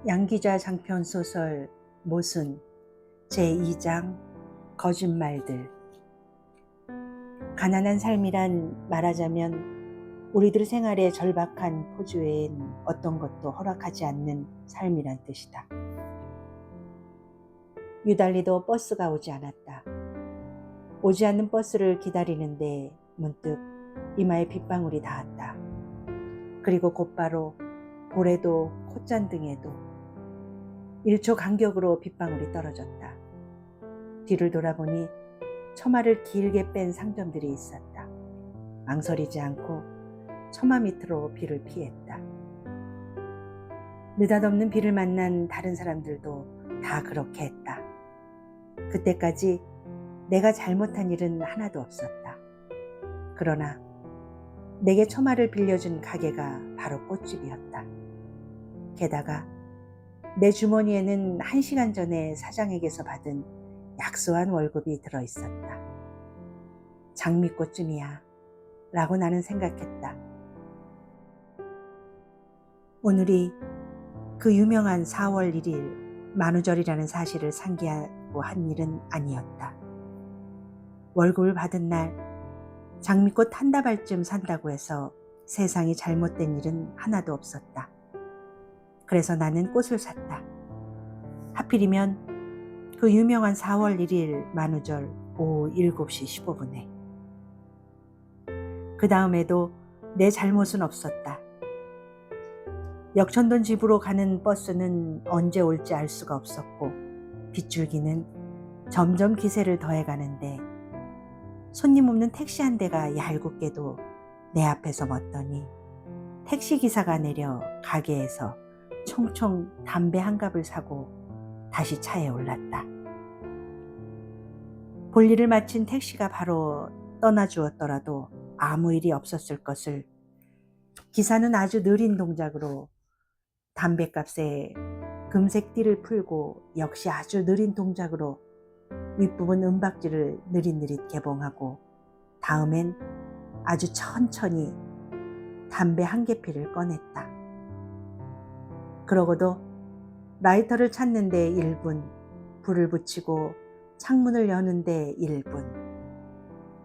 양기자 장편소설 모순 제2장 거짓말들. 가난한 삶이란 말하자면 우리들 생활의 절박한 포주 외엔 어떤 것도 허락하지 않는 삶이란 뜻이다. 유달리도 버스가 오지 않았다. 오지 않는 버스를 기다리는데 문득 이마에 빗방울이 닿았다. 그리고 곧바로 볼에도 콧잔등에도 1초 간격으로 빗방울이 떨어졌다. 뒤를 돌아보니 처마를 길게 뺀 상점들이 있었다. 망설이지 않고 처마 밑으로 비를 피했다. 느닷없는 비를 만난 다른 사람들도 다 그렇게 했다. 그때까지 내가 잘못한 일은 하나도 없었다. 그러나 내게 처마를 빌려준 가게가 바로 꽃집이었다. 게다가 내 주머니에는 1시간 전에 사장에게서 받은 약소한 월급이 들어있었다. 장미꽃쯤이야 라고 나는 생각했다. 오늘이 그 유명한 4월 1일 만우절이라는 사실을 상기하고 한 일은 아니었다. 월급을 받은 날 장미꽃 한 다발쯤 산다고 해서 세상이 잘못된 일은 하나도 없었다. 그래서 나는 꽃을 샀다. 하필이면 그 유명한 4월 1일 만우절 오후 7시 15분에. 그 다음에도 내 잘못은 없었다. 역천돈 집으로 가는 버스는 언제 올지 알 수가 없었고 빗줄기는 점점 기세를 더해가는데 손님 없는 택시 한 대가 얄궂게도 내 앞에서 멎더니 택시기사가 내려 가게에서 총총 담배 한 갑을 사고 다시 차에 올랐다. 볼일을 마친 택시가 바로 떠나주었더라도 아무 일이 없었을 것을 기사는 아주 느린 동작으로 담뱃값에 금색 띠를 풀고 역시 아주 느린 동작으로 윗부분 은박지를 느릿느릿 개봉하고 다음엔 아주 천천히 담배 한 개피를 꺼냈다. 그러고도 라이터를 찾는데 1분, 불을 붙이고 창문을 여는데 1분.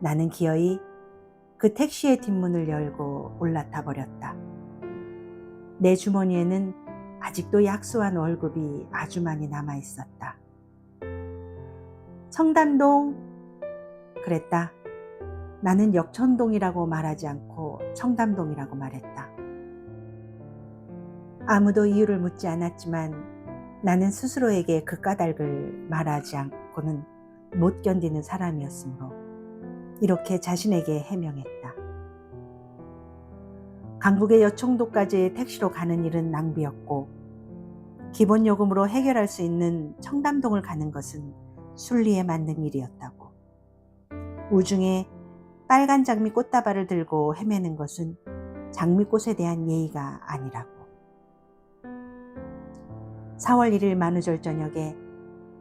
나는 기어이 그 택시의 뒷문을 열고 올라타 버렸다. 내 주머니에는 아직도 약소한 월급이 아주 많이 남아 있었다. 청담동 그랬다. 나는 역천동이라고 말하지 않고 청담동이라고 말했다. 아무도 이유를 묻지 않았지만 나는 스스로에게 그 까닭을 말하지 않고는 못 견디는 사람이었으므로 이렇게 자신에게 해명했다. 강북의 여청도까지 택시로 가는 일은 낭비였고 기본 요금으로 해결할 수 있는 청담동을 가는 것은 순리에 맞는 일이었다고. 우중에 빨간 장미 꽃다발을 들고 헤매는 것은 장미꽃에 대한 예의가 아니라고. 4월 1일 만우절 저녁에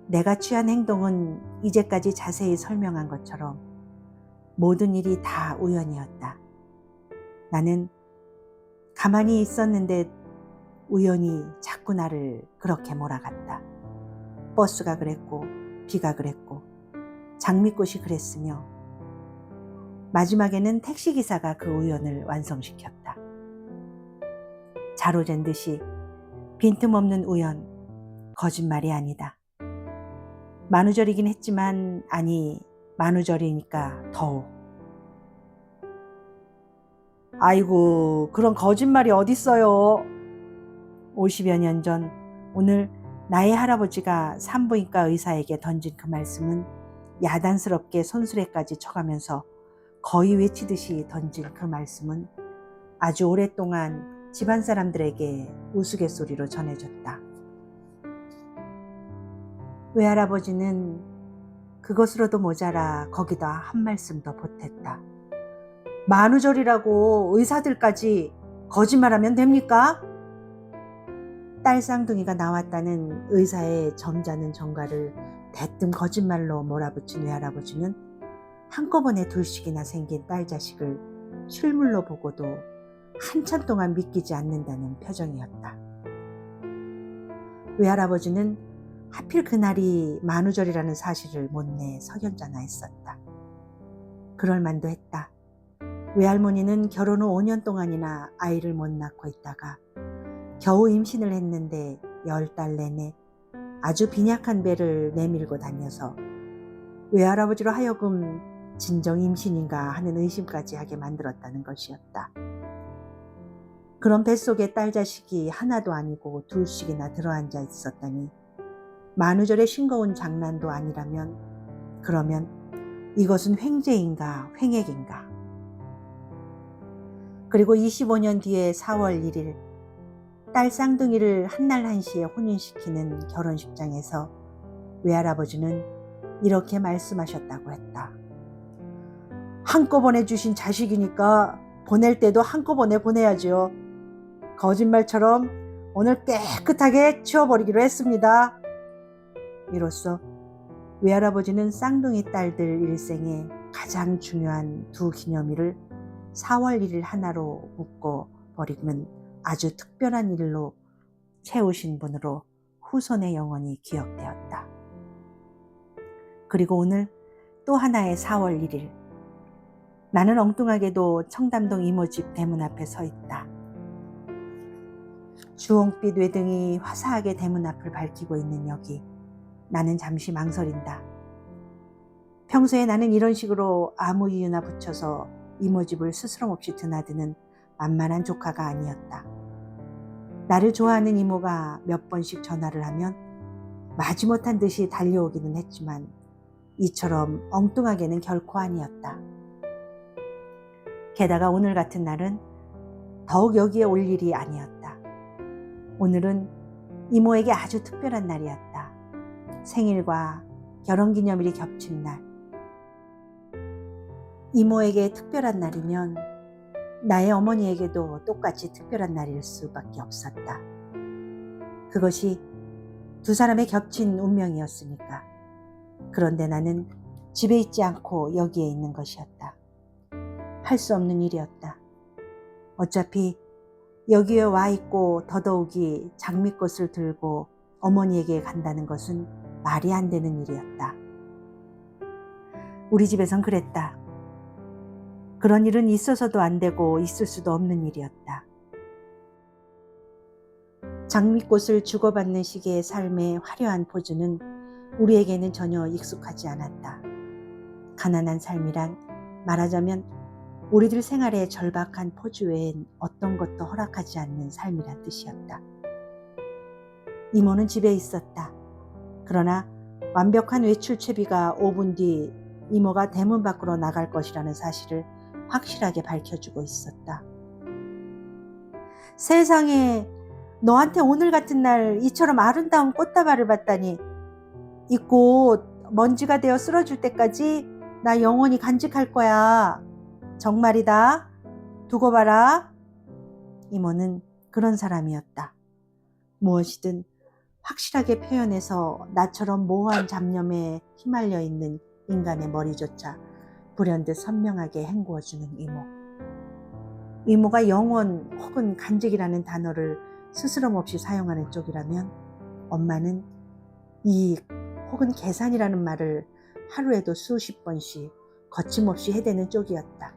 내가 취한 행동은 이제까지 자세히 설명한 것처럼 모든 일이 다 우연이었다. 나는 가만히 있었는데 우연히 자꾸 나를 그렇게 몰아갔다. 버스가 그랬고 비가 그랬고 장미꽃이 그랬으며 마지막에는 택시기사가 그 우연을 완성시켰다. 자로잰 듯이 빈틈없는 우연, 거짓말이 아니다. 만우절이긴 했지만 아니 만우절이니까 더욱. 아이고 그런 거짓말이 어딨어요. 50여 년 전 오늘 나의 할아버지가 산부인과 의사에게 던진 그 말씀은 야단스럽게 손수레까지 쳐가면서 거의 외치듯이 던진 그 말씀은 아주 오랫동안 집안 사람들에게 우스갯소리로 전해졌다. 외할아버지는 그것으로도 모자라 거기다 한 말씀 더 보탰다. 만우절이라고 의사들까지 거짓말하면 됩니까? 딸 쌍둥이가 나왔다는 의사의 점잖은 정가를 대뜸 거짓말로 몰아붙인 외할아버지는 한꺼번에 둘씩이나 생긴 딸 자식을 실물로 보고도 한참 동안 믿기지 않는다는 표정이었다. 외할아버지는 하필 그날이 만우절이라는 사실을 못내 석연찮아했었다. 그럴 만도 했다. 외할머니는 결혼 후 5년 동안이나 아이를 못 낳고 있다가 겨우 임신을 했는데 10달 내내 아주 빈약한 배를 내밀고 다녀서 외할아버지로 하여금 진정 임신인가 하는 의심까지 하게 만들었다는 것이었다. 그런 뱃속에 딸 자식이 하나도 아니고 둘씩이나 들어앉아 있었다니 만우절의 싱거운 장난도 아니라면 그러면 이것은 횡재인가 횡액인가. 그리고 25년 뒤에 4월 1일 딸 쌍둥이를 한날 한시에 혼인시키는 결혼식장에서 외할아버지는 이렇게 말씀하셨다고 했다. 한꺼번에 주신 자식이니까 보낼 때도 한꺼번에 보내야죠. 거짓말처럼 오늘 깨끗하게 치워버리기로 했습니다. 이로써 외할아버지는 쌍둥이 딸들 일생에 가장 중요한 두 기념일을 4월 1일 하나로 묶어버리는 아주 특별한 일로 채우신 분으로 후손의 영원히 기억되었다. 그리고 오늘 또 하나의 4월 1일, 나는 엉뚱하게도 청담동 이모집 대문 앞에 서 있다. 주홍빛 외등이 화사하게 대문 앞을 밝히고 있는 여기, 나는 잠시 망설인다. 평소에 나는 이런 식으로 아무 이유나 붙여서 이모집을 스스럼 없이 드나드는 만만한 조카가 아니었다. 나를 좋아하는 이모가 몇 번씩 전화를 하면 마지못한 듯이 달려오기는 했지만 이처럼 엉뚱하게는 결코 아니었다. 게다가 오늘 같은 날은 더욱 여기에 올 일이 아니었다. 오늘은 이모에게 아주 특별한 날이었다. 생일과 결혼기념일이 겹친 날. 이모에게 특별한 날이면 나의 어머니에게도 똑같이 특별한 날일 수밖에 없었다. 그것이 두 사람의 겹친 운명이었으니까. 그런데 나는 집에 있지 않고 여기에 있는 것이었다. 할 수 없는 일이었다. 어차피 여기에 와 있고 더더욱이 장미꽃을 들고 어머니에게 간다는 것은 말이 안 되는 일이었다. 우리 집에선 그랬다. 그런 일은 있어서도 안 되고 있을 수도 없는 일이었다. 장미꽃을 주고받는 식의 삶의 화려한 포즈는 우리에게는 전혀 익숙하지 않았다. 가난한 삶이란 말하자면 우리들 생활의 절박한 포즈 외엔 어떤 것도 허락하지 않는 삶이란 뜻이었다. 이모는 집에 있었다. 그러나 완벽한 외출 채비가 5분 뒤 이모가 대문 밖으로 나갈 것이라는 사실을 확실하게 밝혀주고 있었다. 세상에, 너한테 오늘 같은 날 이처럼 아름다운 꽃다발을 받다니. 이 꽃 먼지가 되어 쓰러질 때까지 나 영원히 간직할 거야. 정말이다. 두고 봐라. 이모는 그런 사람이었다. 무엇이든 확실하게 표현해서 나처럼 모호한 잡념에 휘말려 있는 인간의 머리조차 불현듯 선명하게 헹구어주는 이모. 이모가 영원 혹은 간직이라는 단어를 스스럼 없이 사용하는 쪽이라면 엄마는 이익 혹은 계산이라는 말을 하루에도 수십 번씩 거침없이 해대는 쪽이었다.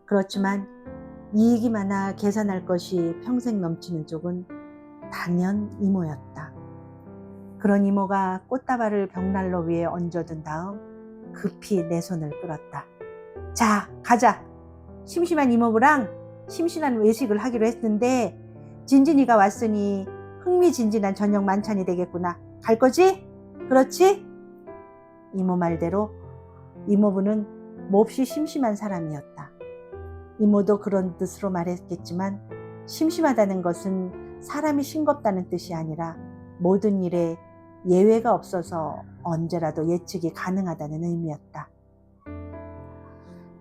그렇지만 이익이 많아 계산할 것이 평생 넘치는 쪽은 당연 이모였다. 그런 이모가 꽃다발을 벽난로 위에 얹어둔 다음 급히 내 손을 끌었다. 자, 가자. 심심한 이모부랑 심심한 외식을 하기로 했는데 진진이가 왔으니 흥미진진한 저녁 만찬이 되겠구나. 갈 거지? 그렇지? 이모 말대로 이모부는 몹시 심심한 사람이었다. 이모도 그런 뜻으로 말했겠지만 심심하다는 것은 사람이 싱겁다는 뜻이 아니라 모든 일에 예외가 없어서 언제라도 예측이 가능하다는 의미였다.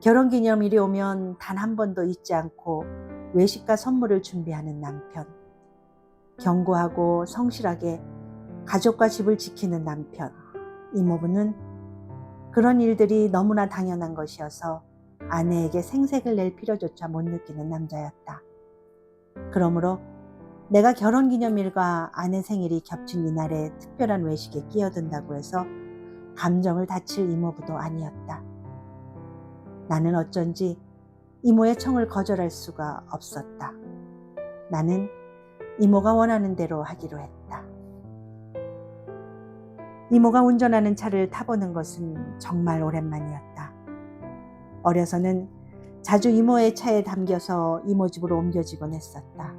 결혼기념일이 오면 단 한 번도 잊지 않고 외식과 선물을 준비하는 남편. 견고하고 성실하게 가족과 집을 지키는 남편. 이모부는 그런 일들이 너무나 당연한 것이어서 아내에게 생색을 낼 필요조차 못 느끼는 남자였다. 그러므로 내가 결혼기념일과 아내 생일이 겹친 이날에 특별한 외식에 끼어든다고 해서 감정을 다칠 이모부도 아니었다. 나는 어쩐지 이모의 청을 거절할 수가 없었다. 나는 이모가 원하는 대로 하기로 했다. 이모가 운전하는 차를 타보는 것은 정말 오랜만이었다. 어려서는 자주 이모의 차에 담겨서 이모 집으로 옮겨지곤 했었다.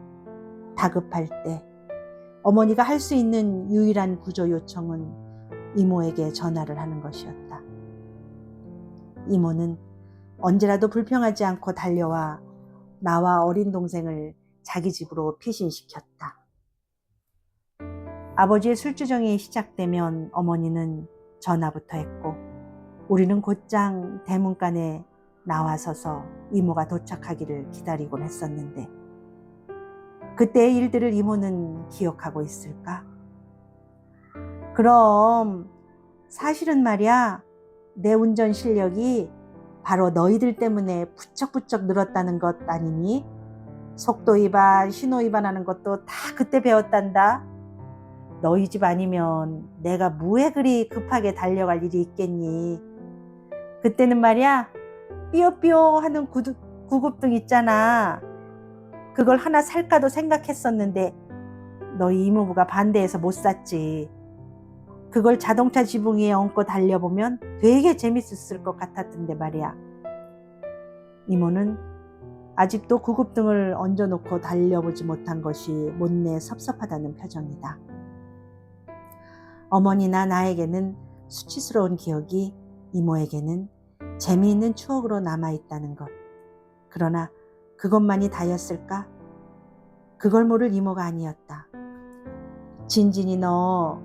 다급할 때 어머니가 할 수 있는 유일한 구조 요청은 이모에게 전화를 하는 것이었다. 이모는 언제라도 불평하지 않고 달려와 나와 어린 동생을 자기 집으로 피신시켰다. 아버지의 술주정이 시작되면 어머니는 전화부터 했고 우리는 곧장 대문간에 나와서서 이모가 도착하기를 기다리곤 했었는데 그때의 일들을 이모는 기억하고 있을까? 그럼 사실은 말이야, 내 운전 실력이 바로 너희들 때문에 부쩍부쩍 늘었다는 것 아니니? 속도 위반, 신호 위반하는 것도 다 그때 배웠단다. 너희 집 아니면 내가 뭐에 그리 급하게 달려갈 일이 있겠니? 그때는 말이야, 삐요삐요 하는 구급등 있잖아. 그걸 하나 살까도 생각했었는데 너희 이모부가 반대해서 못 샀지. 그걸 자동차 지붕 위에 얹고 달려보면 되게 재밌었을 것 같았던데 말이야. 이모는 아직도 구급등을 얹어놓고 달려보지 못한 것이 못내 섭섭하다는 표정이다. 어머니나 나에게는 수치스러운 기억이 이모에게는 재미있는 추억으로 남아있다는 것. 그러나 그것만이 다였을까? 그걸 모를 이모가 아니었다. 진진이 너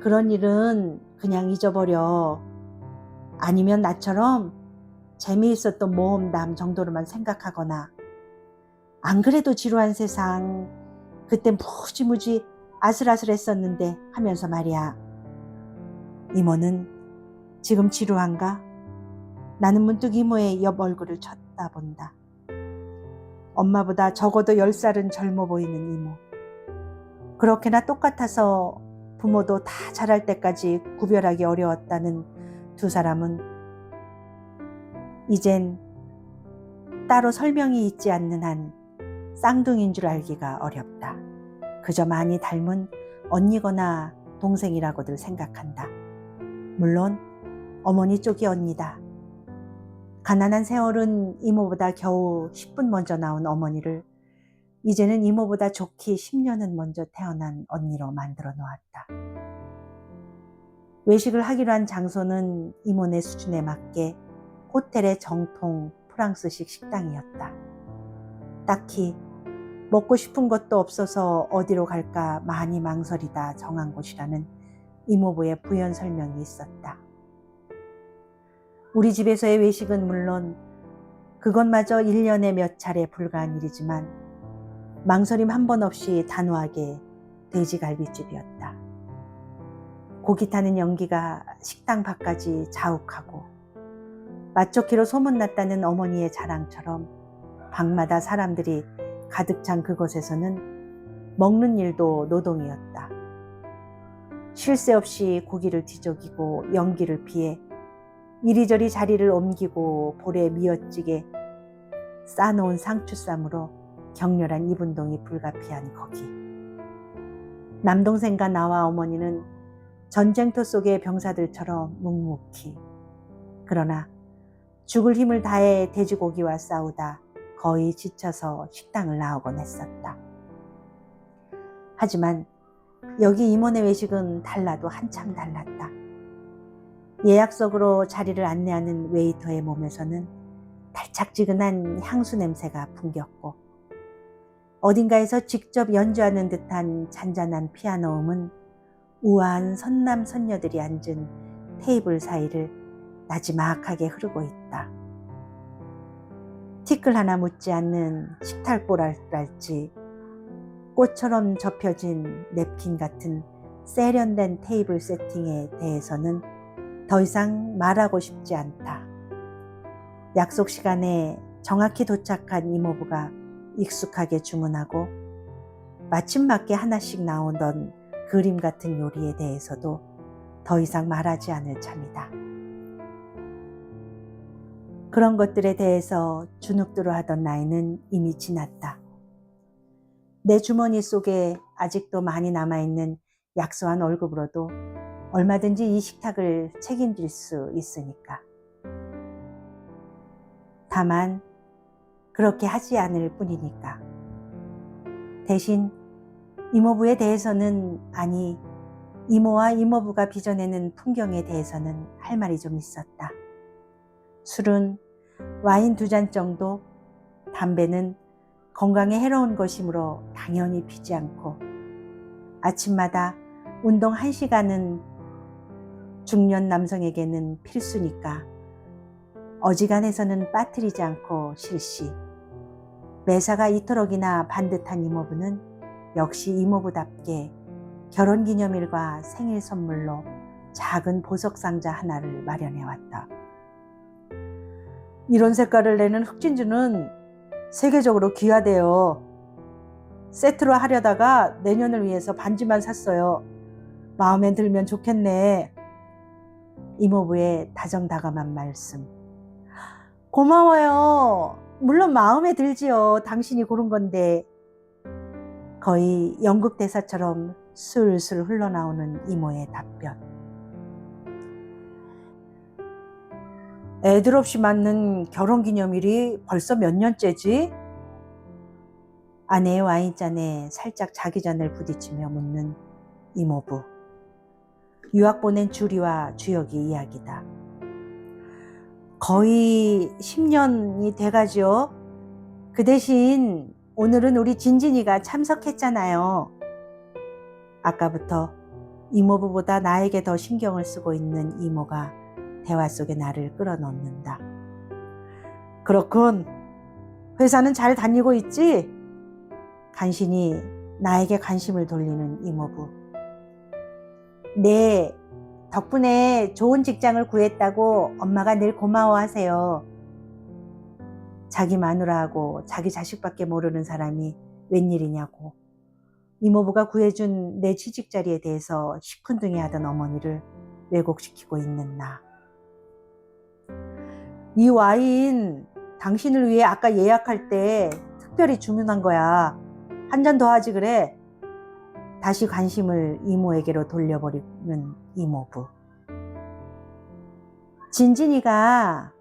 그런 일은 그냥 잊어버려. 아니면 나처럼 재미있었던 모험담 정도로만 생각하거나 안 그래도 지루한 세상 그땐 무지무지 아슬아슬했었는데 하면서 말이야. 이모는 지금 지루한가? 나는 문득 이모의 옆 얼굴을 쳐다본다. 엄마보다 적어도 10살은 젊어 보이는 이모. 그렇게나 똑같아서 부모도 다 자랄 때까지 구별하기 어려웠다는 두 사람은 이젠 따로 설명이 있지 않는 한 쌍둥이인 줄 알기가 어렵다. 그저 많이 닮은 언니거나 동생이라고들 생각한다. 물론 어머니 쪽이 언니다. 가난한 세월은 이모보다 겨우 10분 먼저 나온 어머니를 이제는 이모보다 좋기 10년은 먼저 태어난 언니로 만들어 놓았다. 외식을 하기로 한 장소는 이모네 수준에 맞게 호텔의 정통 프랑스식 식당이었다. 딱히 먹고 싶은 것도 없어서 어디로 갈까 많이 망설이다 정한 곳이라는 이모부의 부연 설명이 있었다. 우리 집에서의 외식은 물론 그것마저 1년에 몇 차례 불가한 일이지만 망설임 한 번 없이 단호하게 돼지갈비집이었다. 고기 타는 연기가 식당 밖까지 자욱하고 맛좋기로 소문났다는 어머니의 자랑처럼 방마다 사람들이 가득 찬 그곳에서는 먹는 일도 노동이었다. 쉴 새 없이 고기를 뒤적이고 연기를 피해 이리저리 자리를 옮기고 볼에 미어지게 싸놓은 상추쌈으로 격렬한 입운동이 불가피한 거기. 남동생과 나와 어머니는 전쟁터 속의 병사들처럼 묵묵히 그러나 죽을 힘을 다해 돼지고기와 싸우다 거의 지쳐서 식당을 나오곤 했었다. 하지만 여기 이모네 외식은 달라도 한참 달랐다. 예약석으로 자리를 안내하는 웨이터의 몸에서는 달짝지근한 향수 냄새가 풍겼고 어딘가에서 직접 연주하는 듯한 잔잔한 피아노 음은 우아한 선남 선녀들이 앉은 테이블 사이를 나지막하게 흐르고 있다. 티끌 하나 묻지 않는 식탁보랄지 꽃처럼 접혀진 냅킨 같은 세련된 테이블 세팅에 대해서는 더 이상 말하고 싶지 않다. 약속 시간에 정확히 도착한 이모부가 익숙하게 주문하고 마침 맞게 하나씩 나오던 그림 같은 요리에 대해서도 더 이상 말하지 않을 참이다. 그런 것들에 대해서 주눅들어 하던 나이는 이미 지났다. 내 주머니 속에 아직도 많이 남아있는 약소한 월급으로도 얼마든지 이 식탁을 책임질 수 있으니까. 다만 그렇게 하지 않을 뿐이니까. 대신 이모부에 대해서는, 아니 이모와 이모부가 빚어내는 풍경에 대해서는 할 말이 좀 있었다. 술은 와인 2잔 정도, 담배는 건강에 해로운 것이므로 당연히 피지 않고, 아침마다 운동 1시간은 중년 남성에게는 필수니까 어지간해서는 빠뜨리지 않고 실시. 매사가 이토록이나 반듯한 이모부는 역시 이모부답게 결혼기념일과 생일 선물로 작은 보석상자 하나를 마련해왔다. 이런 색깔을 내는 흑진주는 세계적으로 귀하대요. 세트로 하려다가 내년을 위해서 반지만 샀어요. 마음에 들면 좋겠네. 이모부의 다정다감한 말씀. 고마워요. 물론 마음에 들지요. 당신이 고른 건데. 거의 연극 대사처럼 술술 흘러나오는 이모의 답변. 애들 없이 맞는 결혼기념일이 벌써 몇 년째지? 아내의 와인잔에 살짝 자기 잔을 부딪히며 묻는 이모부. 유학 보낸 주리와 주혁이 이야기다. 거의 10년이 돼가죠. 그 대신 오늘은 우리 진진이가 참석했잖아요. 아까부터 이모부보다 나에게 더 신경을 쓰고 있는 이모가 대화 속에 나를 끌어넣는다. 그렇군. 회사는 잘 다니고 있지? 간신히 나에게 관심을 돌리는 이모부. 네, 덕분에 좋은 직장을 구했다고 엄마가 늘 고마워하세요. 자기 마누라하고 자기 자식밖에 모르는 사람이 웬일이냐고 이모부가 구해준 내 취직자리에 대해서 시큰둥해하던 어머니를 왜곡시키고 있는 나. 이 와인 당신을 위해 아까 예약할 때 특별히 주문한 거야. 한 잔 더 하지 그래. 다시 관심을 이모에게로 돌려버리는 이모부. 진진이가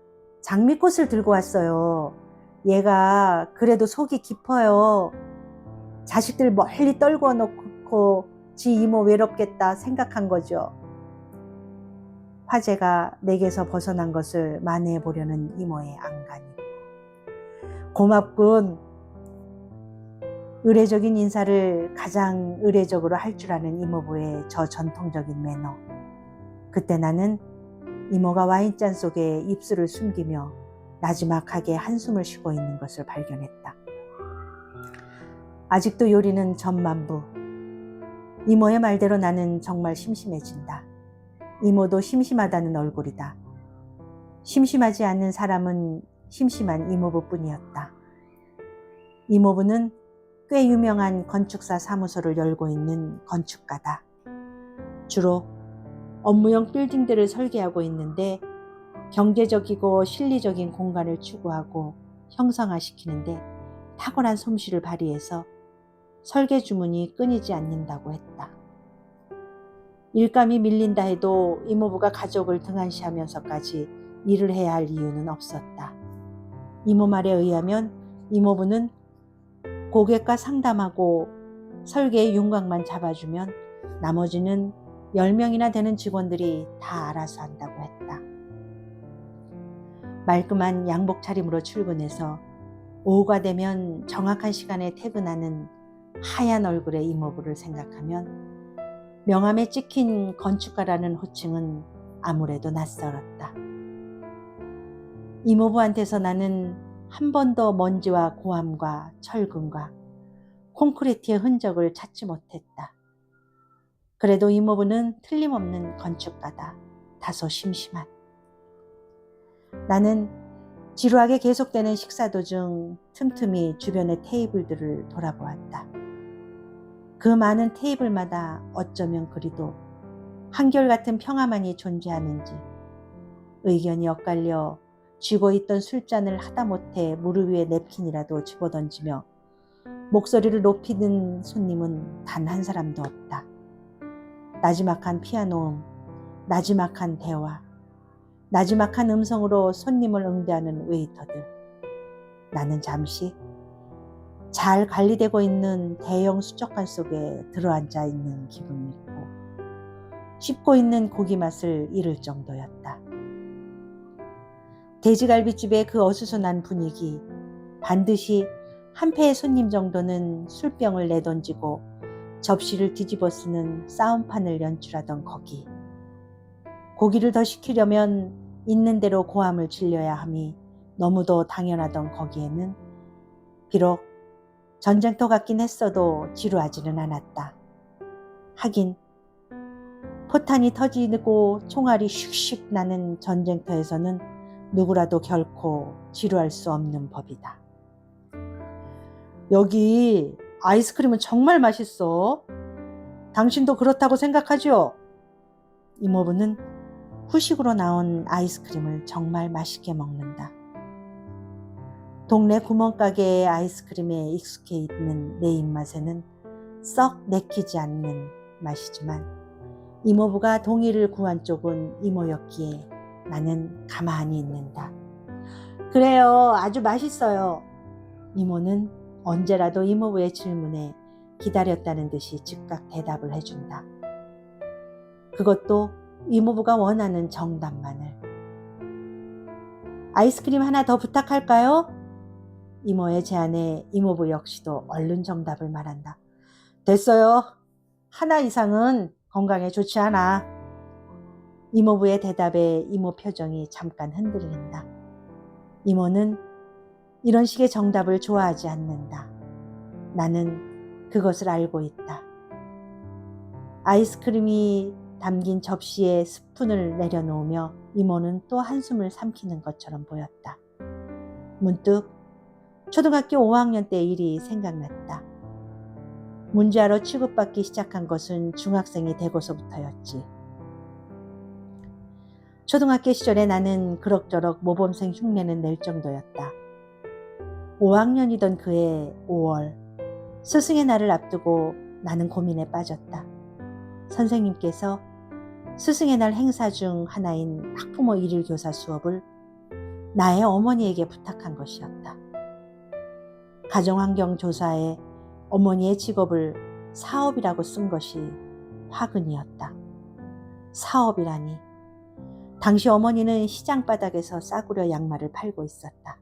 장미꽃을 들고 왔어요. 얘가 그래도 속이 깊어요. 자식들 멀리 떨궈 놓고 지 이모 외롭겠다 생각한 거죠. 화제가 내게서 벗어난 것을 만회해 보려는 이모의 안간힘. 고맙군. 의례적인 인사를 가장 의례적으로 할 줄 아는 이모부의 저 전통적인 매너. 그때 나는 이모가 와인잔 속에 입술을 숨기며 나지막하게 한숨을 쉬고 있는 것을 발견했다. 아직도 요리는 전만부. 이모의 말대로 나는 정말 심심해진다. 이모도 심심하다는 얼굴이다. 심심하지 않는 사람은 심심한 이모부뿐이었다. 이모부는 꽤 유명한 건축사 사무소를 열고 있는 건축가다. 주로 업무용 빌딩들을 설계하고 있는데 경제적이고 실리적인 공간을 추구하고 형상화시키는데 탁월한 솜씨를 발휘해서 설계 주문이 끊이지 않는다고 했다. 일감이 밀린다 해도 이모부가 가족을 등한시하면서까지 일을 해야 할 이유는 없었다. 이모 말에 의하면 이모부는 고객과 상담하고 설계의 윤곽만 잡아주면 나머지는 10명이나 되는 직원들이 다 알아서 한다고 했다. 말끔한 양복 차림으로 출근해서 오후가 되면 정확한 시간에 퇴근하는 하얀 얼굴의 이모부를 생각하면 명함에 찍힌 건축가라는 호칭은 아무래도 낯설었다. 이모부한테서 나는 한 번도 먼지와 고함과 철근과 콘크리트의 흔적을 찾지 못했다. 그래도 이모부는 틀림없는 건축가다. 다소 심심한. 나는 지루하게 계속되는 식사 도중 틈틈이 주변의 테이블들을 돌아보았다. 그 많은 테이블마다 어쩌면 그리도 한결같은 평화만이 존재하는지 의견이 엇갈려 쥐고 있던 술잔을 하다못해 무릎 위에 냅킨이라도 집어던지며 목소리를 높이는 손님은 단 한 사람도 없다. 나지막한 피아노음, 나지막한 대화, 나지막한 음성으로 손님을 응대하는 웨이터들. 나는 잠시 잘 관리되고 있는 대형 수족관 속에 들어앉아 있는 기분이고 씹고 있는 고기 맛을 잃을 정도였다. 돼지갈비집의 그 어수선한 분위기, 반드시 한 패의 손님 정도는 술병을 내던지고 접시를 뒤집어 쓰는 싸움판을 연출하던 거기. 고기를 더 시키려면 있는 대로 고함을 질려야 함이 너무도 당연하던 거기에는 비록 전쟁터 같긴 했어도 지루하지는 않았다. 하긴 포탄이 터지고 총알이 슉슉 나는 전쟁터에서는 누구라도 결코 지루할 수 없는 법이다. 여기 아이스크림은 정말 맛있어. 당신도 그렇다고 생각하죠? 이모부는 후식으로 나온 아이스크림을 정말 맛있게 먹는다. 동네 구멍가게의 아이스크림에 익숙해 있는 내 입맛에는 썩 내키지 않는 맛이지만 이모부가 동의를 구한 쪽은 이모였기에 나는 가만히 있는다. 그래요, 아주 맛있어요. 이모는 언제라도 이모부의 질문에 기다렸다는 듯이 즉각 대답을 해준다. 그것도 이모부가 원하는 정답만을. 아이스크림 하나 더 부탁할까요? 이모의 제안에 이모부 역시도 얼른 정답을 말한다. 됐어요. 하나 이상은 건강에 좋지 않아. 이모부의 대답에 이모 표정이 잠깐 흔들린다. 이모는 이런 식의 정답을 좋아하지 않는다. 나는 그것을 알고 있다. 아이스크림이 담긴 접시에 스푼을 내려놓으며 이모는 또 한숨을 삼키는 것처럼 보였다. 문득 초등학교 5학년 때 일이 생각났다. 문제아로 취급받기 시작한 것은 중학생이 되고서부터였지. 초등학교 시절에 나는 그럭저럭 모범생 흉내는 낼 정도였다. 5학년이던 그해 5월, 스승의 날을 앞두고 나는 고민에 빠졌다. 선생님께서 스승의 날 행사 중 하나인 학부모 일일 교사 수업을 나의 어머니에게 부탁한 것이었다. 가정환경조사에 어머니의 직업을 사업이라고 쓴 것이 화근이었다. 사업이라니. 당시 어머니는 시장 바닥에서 싸구려 양말을 팔고 있었다.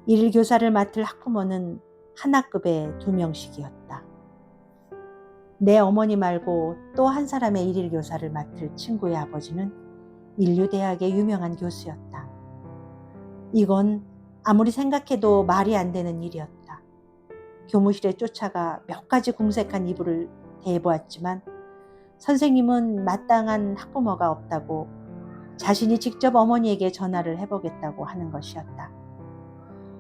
일일 교사를 맡을 학부모는 한 학급에 2명씩이었다. 내 어머니 말고 또 한 사람의 일일 교사를 맡을 친구의 아버지는 인류대학의 유명한 교수였다. 이건 아무리 생각해도 말이 안 되는 일이었다. 교무실에 쫓아가 몇 가지 궁색한 이불을 대보았지만 선생님은 마땅한 학부모가 없다고 자신이 직접 어머니에게 전화를 해보겠다고 하는 것이었다.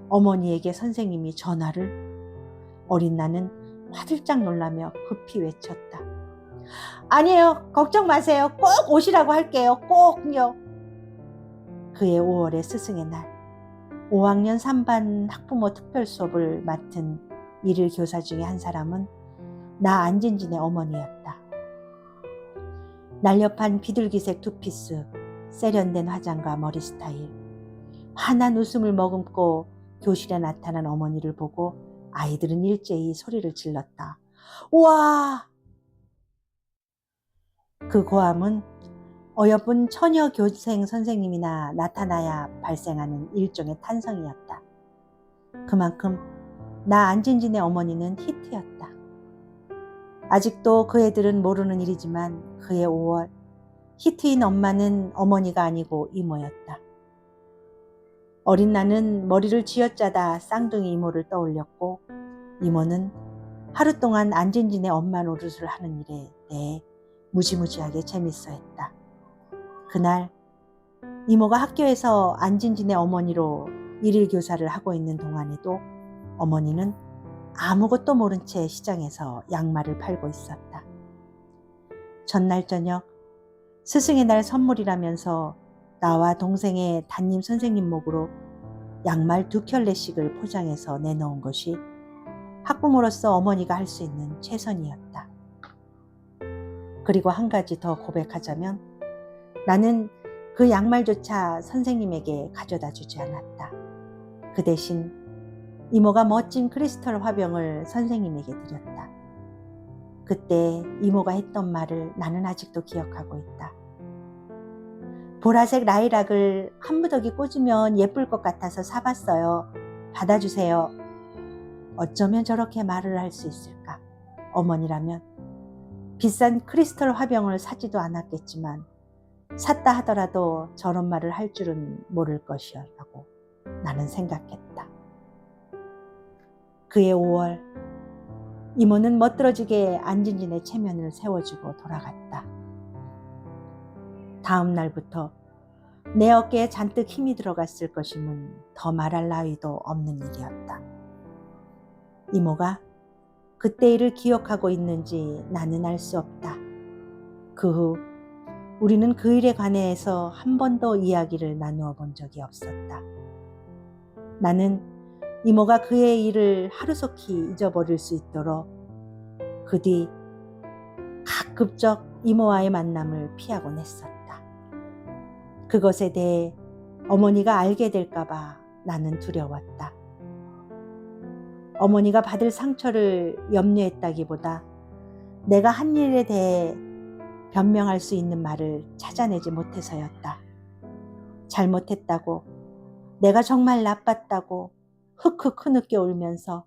어머니에게 선생님이 전화를? 어린 나는 화들짝 놀라며 급히 외쳤다. 아니에요. 걱정 마세요. 꼭 오시라고 할게요. 꼭요. 그해 5월의 스승의 날, 5학년 3반 학부모 특별 수업을 맡은 일일 교사 중에 한 사람은 나 안진진의 어머니였다. 날렵한 비둘기색 투피스, 세련된 화장과 머리 스타일, 환한 웃음을 머금고 교실에 나타난 어머니를 보고 아이들은 일제히 소리를 질렀다. 우와! 그 고함은 어여쁜 처녀 교생 선생님이나 나타나야 발생하는 일종의 탄성이었다. 그만큼 나 안진진의 어머니는 히트였다. 아직도 그 애들은 모르는 일이지만 그해 5월 히트인 엄마는 어머니가 아니고 이모였다. 어린 나는 머리를 쥐어짜다 쌍둥이 이모를 떠올렸고 이모는 하루 동안 안진진의 엄마 노릇을 하는 일에 대해 무지무지하게 재밌어했다. 그날 이모가 학교에서 안진진의 어머니로 일일 교사를 하고 있는 동안에도 어머니는 아무것도 모른 채 시장에서 양말을 팔고 있었다. 전날 저녁 스승의 날 선물이라면서 나와 동생의 담임 선생님 목으로 양말 2켤레씩을 포장해서 내놓은 것이 학부모로서 어머니가 할 수 있는 최선이었다. 그리고 한 가지 더 고백하자면 나는 그 양말조차 선생님에게 가져다 주지 않았다. 그 대신 이모가 멋진 크리스털 화병을 선생님에게 드렸다. 그때 이모가 했던 말을 나는 아직도 기억하고 있다. 보라색 라이락을 한 무더기 꽂으면 예쁠 것 같아서 사봤어요. 받아주세요. 어쩌면 저렇게 말을 할 수 있을까? 어머니라면 비싼 크리스털 화병을 사지도 않았겠지만 샀다 하더라도 저런 말을 할 줄은 모를 것이라고 나는 생각했다. 그해 5월 이모는 멋들어지게 안진진의 체면을 세워주고 돌아갔다. 다음 날부터 내 어깨에 잔뜩 힘이 들어갔을 것임은 더 말할 나위도 없는 일이었다. 이모가 그때 일을 기억하고 있는지 나는 알 수 없다. 그 후 우리는 그 일에 관해서 한 번도 이야기를 나누어 본 적이 없었다. 나는 이모가 그의 일을 하루속히 잊어버릴 수 있도록 그 뒤 가급적 이모와의 만남을 피하곤 했었다. 그것에 대해 어머니가 알게 될까봐 나는 두려웠다. 어머니가 받을 상처를 염려했다기보다 내가 한 일에 대해 변명할 수 있는 말을 찾아내지 못해서였다. 잘못했다고, 내가 정말 나빴다고 흑흑 흐느껴 울면서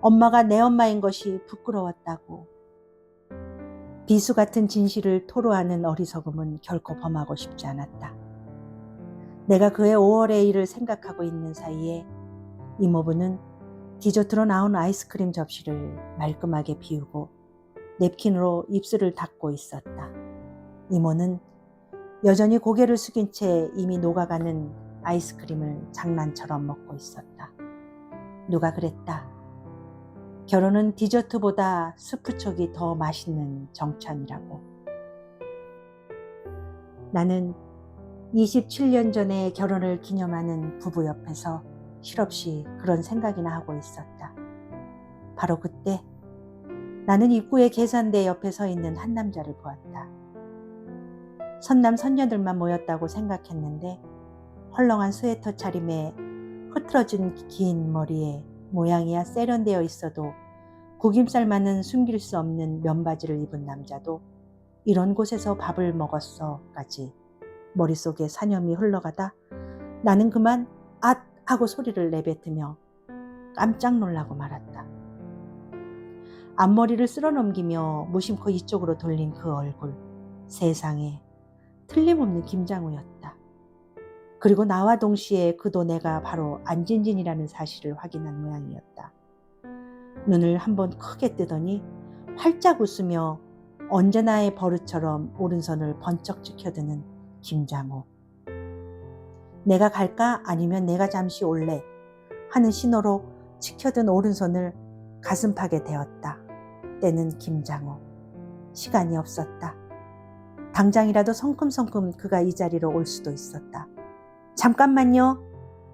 엄마가 내 엄마인 것이 부끄러웠다고 비수 같은 진실을 토로하는 어리석음은 결코 범하고 싶지 않았다. 내가 그의 5월의 일을 생각하고 있는 사이에 이모부는 디저트로 나온 아이스크림 접시를 말끔하게 비우고 냅킨으로 입술을 닦고 있었다. 이모는 여전히 고개를 숙인 채 이미 녹아가는 아이스크림을 장난처럼 먹고 있었다. 누가 그랬다. 결혼은 디저트보다 스프촉이 더 맛있는 정찬이라고. 나는 27년 전에 결혼을 기념하는 부부 옆에서 실없이 그런 생각이나 하고 있었다. 바로 그때 나는 입구의 계산대 옆에 서 있는 한 남자를 보았다. 선남 선녀들만 모였다고 생각했는데 헐렁한 스웨터 차림에 흐트러진 긴 머리에 모양이야 세련되어 있어도 구김살만은 숨길 수 없는 면바지를 입은 남자도 이런 곳에서 밥을 먹었어까지 머릿속에 사념이 흘러가다 나는 그만 앗 하고 소리를 내뱉으며 깜짝 놀라고 말았다. 앞머리를 쓸어넘기며 무심코 이쪽으로 돌린 그 얼굴, 세상에 틀림없는 김장우였다. 그리고 나와 동시에 그도 내가 바로 안진진이라는 사실을 확인한 모양이었다. 눈을 한번 크게 뜨더니 활짝 웃으며 언제나의 버릇처럼 오른손을 번쩍 지켜드는 김장우. 내가 갈까 아니면 내가 잠시 올래 하는 신호로 지켜든 오른손을 가슴팍에 대었다. 때는 김장우. 시간이 없었다. 당장이라도 성큼성큼 그가 이 자리로 올 수도 있었다. 잠깐만요.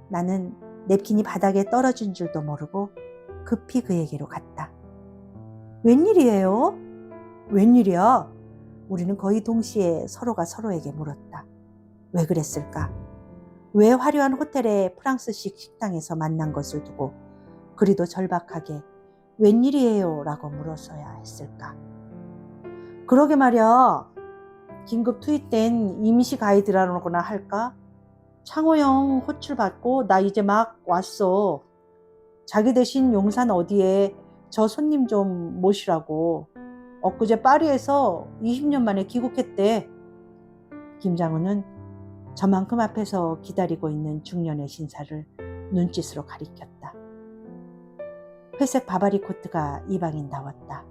나는 냅킨이 바닥에 떨어진 줄도 모르고 급히 그에게로 갔다. 웬일이에요? 웬일이야? 우리는 거의 동시에 서로가 서로에게 물었다. 왜 그랬을까? 왜 화려한 호텔의 프랑스식 식당에서 만난 것을 두고 그리도 절박하게 웬일이에요? 라고 물었어야 했을까? 그러게 말이야. 긴급 투입된 임시 가이드라거나 할까? 창호 형 호출 받고 나 이제 막 왔어. 자기 대신 용산 어디에 저 손님 좀 모시라고. 엊그제 파리에서 20년 만에 귀국했대. 김장우는 저만큼 앞에서 기다리고 있는 중년의 신사를 눈짓으로 가리켰다. 회색 바바리 코트가 이방인다웠다.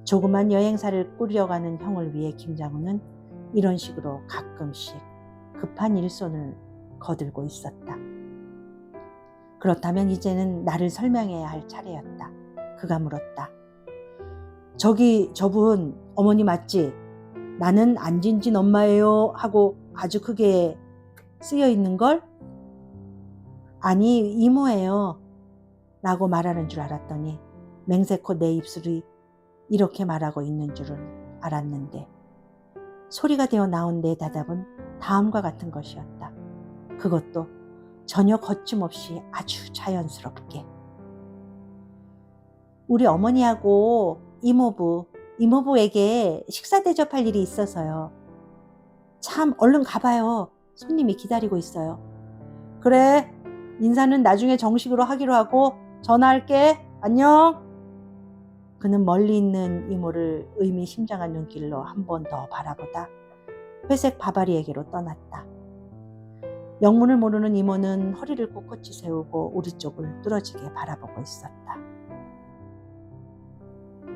조그만 여행사를 꾸려가는 형을 위해 김장우는 이런 식으로 가끔씩 급한 일손을 거들고 있었다. 그렇다면 이제는 나를 설명해야 할 차례였다. 그가 물었다. 저분 어머니 맞지? 나는 안진진 엄마예요 하고 아주 크게 쓰여 있는 걸? 아니 이모예요 라고 말하는 줄 알았더니 맹세코 내 입술이 이렇게 말하고 있는 줄은 알았는데 소리가 되어 나온 내 대답은 다음과 같은 것이었다. 그것도 전혀 거침없이 아주 자연스럽게. 우리 어머니하고 이모부에게 식사 대접할 일이 있어서요. 참 얼른 가봐요. 손님이 기다리고 있어요. 그래, 인사는 나중에 정식으로 하기로 하고 전화할게. 안녕. 그는 멀리 있는 이모를 의미심장한 눈길로 한 번 더 바라보다 회색 바바리에게로 떠났다. 영문을 모르는 이모는 허리를 꼿꼿이 세우고 우리 쪽을 뚫어지게 바라보고 있었다.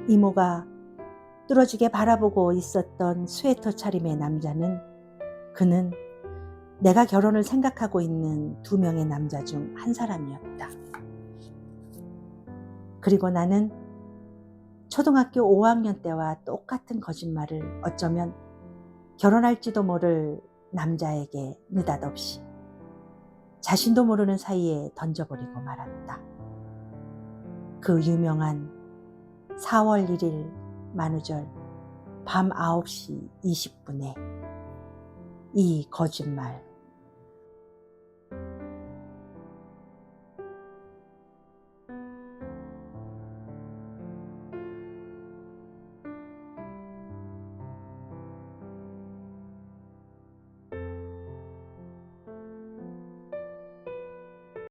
이모가 뚫어지게 바라보고 있었던 스웨터 차림의 남자는 그는 내가 결혼을 생각하고 있는 2명의 남자 중 한 사람이었다. 그리고 나는 초등학교 5학년 때와 똑같은 거짓말을 어쩌면 결혼할지도 모를 남자에게 느닷없이 자신도 모르는 사이에 던져버리고 말았다. 그 유명한 4월 1일 만우절 밤 9시 20분에 이 거짓말